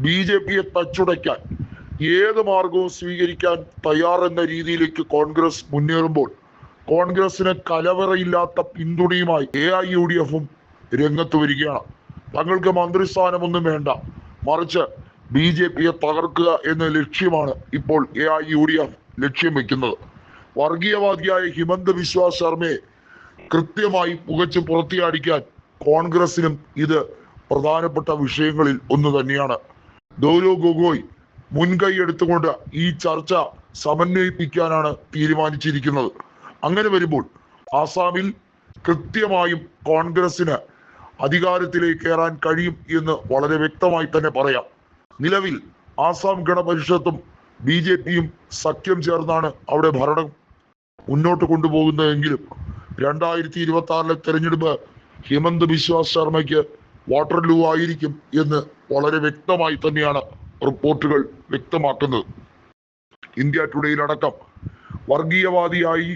BJP-യെ തച്ചുടയ്ക്കാൻ ഏത് മാർഗവും സ്വീകരിക്കാൻ തയ്യാറെന്ന രീതിയിലേക്ക് കോൺഗ്രസ് മുന്നേറുമ്പോൾ കോൺഗ്രസിന് കലവറയില്ലാത്ത പിന്തുണയുമായി AIUDF-ഉം രംഗത്ത് വരികയാണ്. തങ്ങൾക്ക് മന്ത്രിസ്ഥാനമൊന്നും വേണ്ട, മറിച്ച് BJP-യെ തകർക്കുക എന്ന ലക്ഷ്യമാണ് ഇപ്പോൾ AIUDF ലക്ഷ്യം വെക്കുന്നത്. വർഗീയവാദിയായ ഹിമന്ത ബിശ്വ ശർമ്മയെ കൃത്യമായി പുകച്ച് പുറത്തിയടിക്കാൻ കോൺഗ്രസിനും ഇത് പ്രധാനപ്പെട്ട വിഷയങ്ങളിൽ ഒന്ന് തന്നെയാണ്. ഗൗരവ് ഗൊഗോയ് മുൻകൈ എടുത്തുകൊണ്ട് ഈ ചർച്ച സമന്വയിപ്പിക്കാനാണ് തീരുമാനിച്ചിരിക്കുന്നത്. അങ്ങനെ വരുമ്പോൾ ആസാമിൽ കൃത്യമായും കോൺഗ്രസിന് അധികാരത്തിലേക്ക് കയറാൻ കഴിയും എന്ന് വളരെ വ്യക്തമായി തന്നെ പറയാം. നിലവിൽ ആസാം ഗണപരിഷത്തും BJP-യും സഖ്യം ചേർന്നാണ് അവിടെ ഭരണം മുന്നോട്ട് കൊണ്ടുപോകുന്നതെങ്കിലും 2026 തെരഞ്ഞെടുപ്പ് ഹിമന്ത ബിശ്വ ശർമ്മയ്ക്ക് വാട്ടർലൂ ആയിരിക്കും എന്ന് വളരെ വ്യക്തമായി തന്നെയാണ് റിപ്പോർട്ടുകൾ വ്യക്തമാക്കുന്നത്. ഇന്ത്യ ടുഡേയിലടക്കം വർഗീയവാദിയായി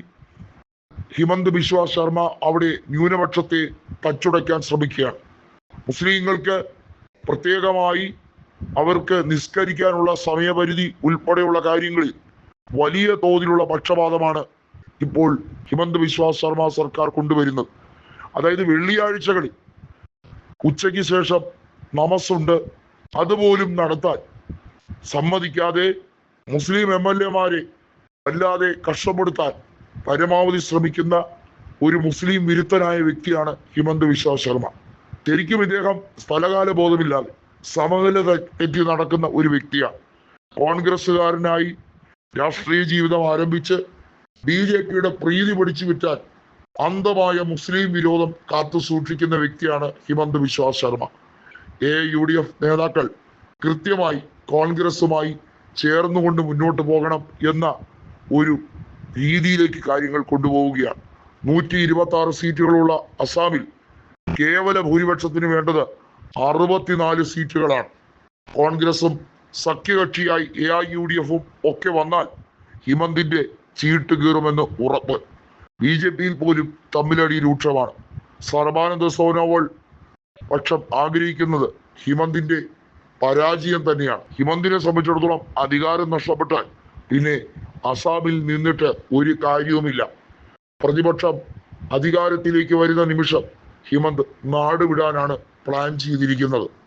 ഹിമന്ത ബിശ്വ ശർമ്മ അവിടെ ന്യൂനപക്ഷത്തെ തച്ചുടയ്ക്കാൻ ശ്രമിക്കുകയാണ്. മുസ്ലിങ്ങൾക്ക് പ്രത്യേകമായി അവർക്ക് നിസ്കരിക്കാനുള്ള സമയപരിധി ഉൾപ്പെടെയുള്ള കാര്യങ്ങളിൽ വലിയ തോതിലുള്ള പക്ഷപാതമാണ് ഇപ്പോൾ ഹിമന്ത ബിശ്വ ശർമ്മ സർക്കാർ കൊണ്ടുവരുന്നത്. അതായത് വെള്ളിയാഴ്ചകളിൽ ഉച്ചയ്ക്ക് ശേഷം നമസ്സുണ്ട്, അതുപോലും നടത്താൻ സമ്മതിക്കാതെ മുസ്ലിം MLA-മാരെ വല്ലാതെ കഷ്ടപ്പെടുത്താൻ പരമാവധി ശ്രമിക്കുന്ന ഒരു മുസ്ലിം വിരുദ്ധനായ വ്യക്തിയാണ് ഹിമന്ത ബിശ്വ ശർമ്മ. ശരിക്കും ഇദ്ദേഹം സ്ഥലകാല ബോധമില്ലാതെ സമനില തെറ്റി നടക്കുന്ന ഒരു വ്യക്തിയാണ്. കോൺഗ്രസ്സുകാരനായി രാഷ്ട്രീയ ജീവിതം ആരംഭിച്ച് BJP-യുടെ പ്രീതി പിടിച്ചു വിറ്റാൻ അന്ധമായ മുസ്ലിം വിരോധം കാത്തു സൂക്ഷിക്കുന്ന വ്യക്തിയാണ് ഹിമന്ത ബിശ്വ ശർമ്മ. AIUDF നേതാക്കൾ കൃത്യമായി കോൺഗ്രസുമായി ചേർന്നുകൊണ്ട് മുന്നോട്ട് പോകണം എന്ന ഒരു രീതിയിലേക്ക് കാര്യങ്ങൾ കൊണ്ടുപോവുകയാണ്. 126 സീറ്റുകളുള്ള അസാമിൽ കേവല ഭൂരിപക്ഷത്തിന് വേണ്ടത് 64 സീറ്റുകളാണ്. കോൺഗ്രസും സഖ്യകക്ഷിയായി AIUDF-ഉം ഒക്കെ വന്നാൽ ഹിമന്തിന്റെ ചീട്ട് കീറുമെന്ന് ഉറപ്പ്. BJP-യിൽ പോലും തമ്മിലടി രൂക്ഷമാണ്. സർബാനന്ദ സോനോവാൾ പക്ഷം ആഗ്രഹിക്കുന്നത് ഹിമന്തിന്റെ പരാജയം തന്നെയാണ്. ഹിമന്തിനെ സംബന്ധിച്ചിടത്തോളം അധികാരം നഷ്ടപ്പെട്ടാൽ പിന്നെ അസാമിൽ നിന്നിട്ട് ഒരു കാര്യവുമില്ല. പ്രതിപക്ഷം അധികാരത്തിലേക്ക് വരുന്ന നിമിഷം ഹിമന്ത് നാട് വിടാനാണ് പ്ലാൻ ചെയ്തിരിക്കുന്നത്.